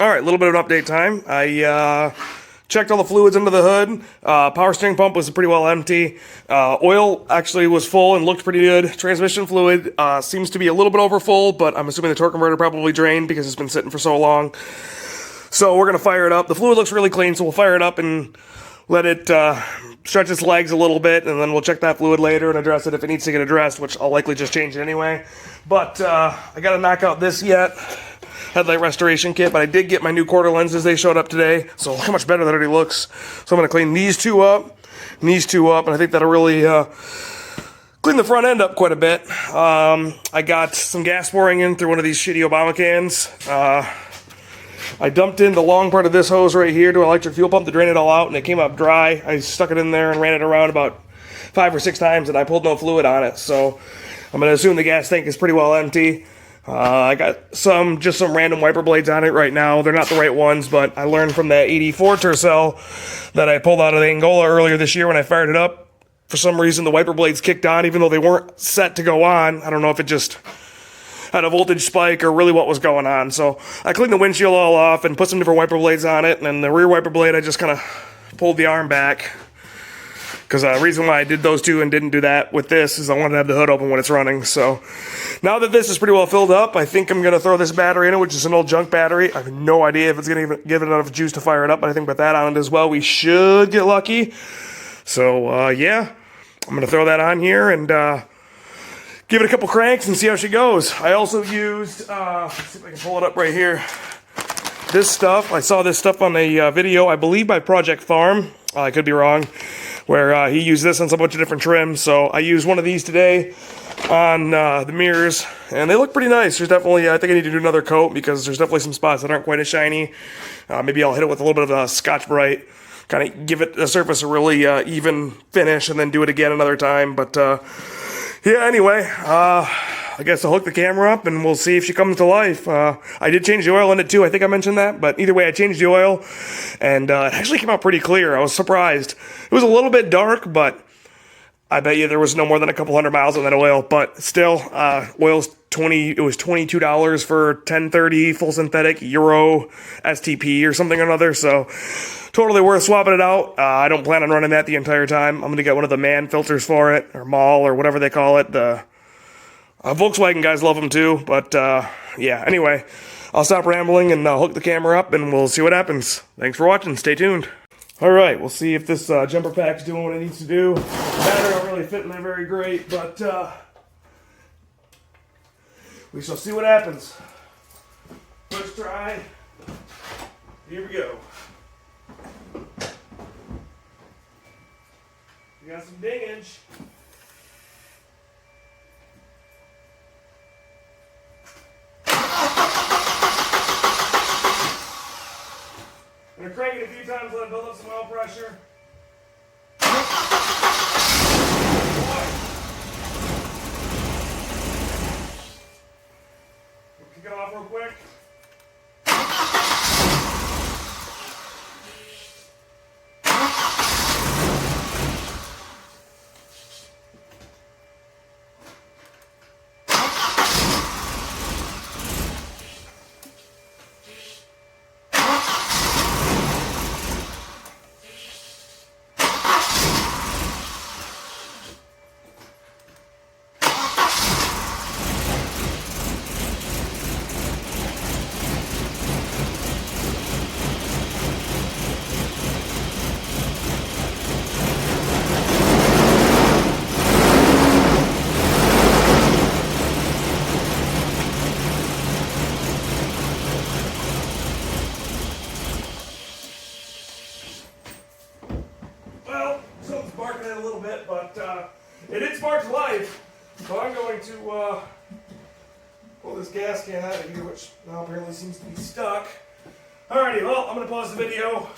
All right, a little bit of an update time. I checked all the fluids under the hood. Power steering pump was pretty well empty. Oil actually was full and looked pretty good. Transmission fluid seems to be a little bit over full, but I'm assuming the torque converter probably drained because it's been sitting for so long. So we're going to fire it up. The fluid looks really clean, so we'll fire it up and let it stretch its legs a little bit, and then we'll check that fluid later and address it if it needs to get addressed, which I'll likely just change it anyway. But I got to knock out this yet. Headlight restoration kit, but I did get my new quarter lenses. They showed up today, so look how much better that already looks. So I'm going to clean these two up, and I think that'll really clean the front end up quite a bit. I got some gas pouring in through one of these shitty Obama cans. I dumped in the long part of this hose right here to an electric fuel pump to drain it all out, and it came up dry. I stuck it in there and ran it around about 5 or 6 times, and I pulled no fluid on it, so I'm going to assume the gas tank is pretty well empty. I got just some random wiper blades on it right now. They're not the right ones, but I learned from that 84 Tercel that I pulled out of the Angola earlier this year when I fired it up. For some reason, the wiper blades kicked on, even though they weren't set to go on. I don't know if it just had a voltage spike or really what was going on. So I cleaned the windshield all off and put some different wiper blades on it. And then the rear wiper blade, I just kind of pulled the arm back. Because the reason why I did those two and didn't do that with this is I wanted to have the hood open when it's running. So now that this is pretty well filled up, I think I'm going to throw this battery in it, which is an old junk battery. I have no idea if it's going to give it enough juice to fire it up, but I think with that on it as well, we should get lucky. So, yeah, I'm going to throw that on here and give it a couple cranks and see how she goes. I also used, let's see if I can pull it up right here, this stuff. I saw this stuff on a video, I believe by Project Farm. I could be wrong. Where he used this on a bunch of different trims. So I used one of these today on the mirrors, and they look pretty nice. There's definitely, I think I need to do another coat because there's definitely some spots that aren't quite as shiny. Maybe I'll hit it with a little bit of Scotch Brite, kind of give it the surface a really even finish, and then do it again another time. But yeah, anyway, I guess I'll hook the camera up and we'll see if she comes to life. I did change the oil in it too. I think I mentioned that, but either way, I changed the oil and it actually came out pretty clear. I was surprised. It was a little bit dark, but I bet you there was no more than a couple hundred miles on that oil. But still, oil's it was $22 for 1030 full synthetic Euro STP or something or another. So totally worth swapping it out. I don't plan on running that the entire time. I'm going to get one of the man filters for it, or MAL, or whatever they call it. The Volkswagen guys love them too, but yeah, anyway, I'll stop rambling and I'll hook the camera up and we'll see what happens. Thanks for watching, stay tuned. Alright, we'll see if this jumper pack's doing what it needs to do. The battery don't really fit in there very great, but we shall see what happens. First try, here we go. We got some dingage. I'm going to crank it a few times, let it build up some oil pressure. We'll kick it off real quick. It did spark to life, so I'm going to pull this gas can out of here, which now apparently seems to be stuck. Alrighty, well, I'm going to pause the video,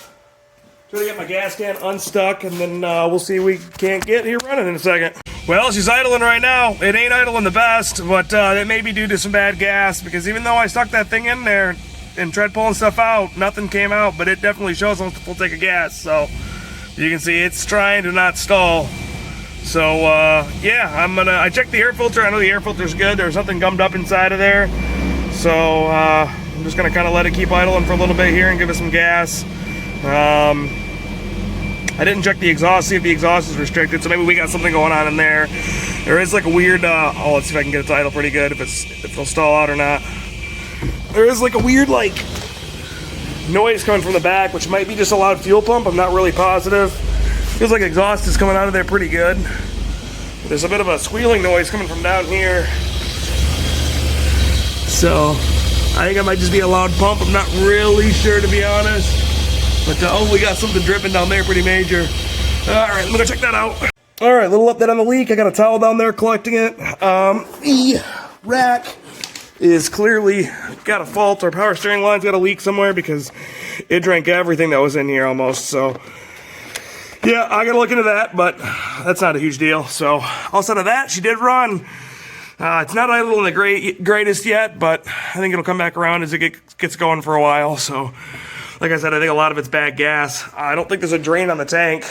try to get my gas can unstuck, and then we'll see if we can't get here running in a second. Well, she's idling right now. It ain't idling the best, but it may be due to some bad gas, because even though I stuck that thing in there and tried pulling stuff out, nothing came out, but it definitely shows on the full tank of gas, so you can see it's trying to not stall. So, yeah, I checked the air filter. I know the air filter's good. There's nothing gummed up inside of there. So, I'm just gonna kind of let it keep idling for a little bit here and give it some gas. I didn't check the exhaust, see if the exhaust is restricted, so maybe we got something going on in there. There is like a weird, let's see if I can get it to idle pretty good, if it'll stall out or not. There is like a weird noise coming from the back, which might be just a loud fuel pump. I'm not really positive. Feels like exhaust is coming out of there pretty good. There's a bit of a squealing noise coming from down here. So I think it might just be a loud pump. I'm not really sure, to be honest. But we got something dripping down there pretty major. All right, let me go check that out. All right, little update on the leak. I got a towel down there collecting it. The rack is clearly got a fault. Our power steering line's got a leak somewhere because it drank everything that was in here almost. So yeah, I gotta look into that, but that's not a huge deal. So outside of that, she did run. It's not idling the greatest yet, but I think it'll come back around as it gets going for a while. So like I said, I think a lot of it's bad gas. I don't think there's a drain on the tank.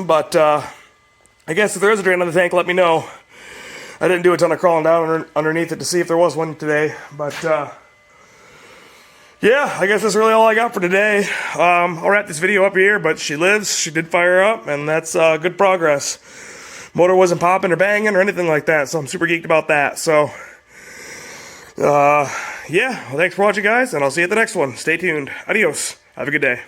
But I guess if there is a drain on the tank, let me know. I didn't do a ton of crawling down underneath it to see if there was one today. But yeah, I guess that's really all I got for today. I'll wrap this video up here, but she lives. She did fire up, and that's good progress. Motor wasn't popping or banging or anything like that, so I'm super geeked about that. So yeah, well, thanks for watching, guys, and I'll see you at the next one. Stay tuned. Adios. Have a good day.